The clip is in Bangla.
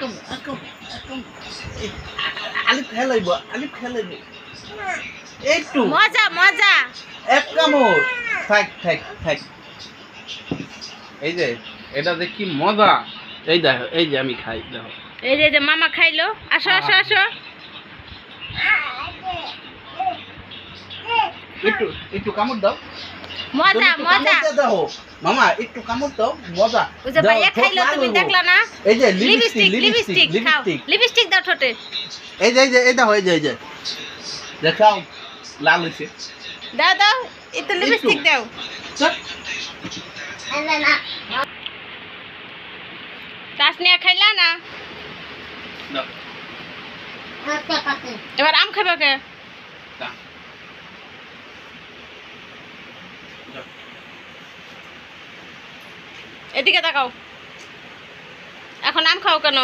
একদম একদম একদম আলিফ খেলাইব একটু মজা মজা এক কামড় থাক থাক থাক এই যে এটা যে কি মজা এই দেখো এই যে আমি খাই দেখো এই যে মামা খাইলো আসো আসো আসো একটু একটু কামড় দাও মজা মজা দাও মামা একটু কামড় দাও মজা ওই যে ভাইয়া খাইলো তুমি দেখলা না এই যে লিপস্টিক লিপস্টিক খাও লিপস্টিক দাও ঠোঁটে এই যে এই দেখো এই যে দেখাও লাল হইছে দাও দাও একটু লিপস্টিক দাও তাসনিয়া খাইলা না এবার আম খাবে কে এদিকে তাকাও এখন আম খাও কেন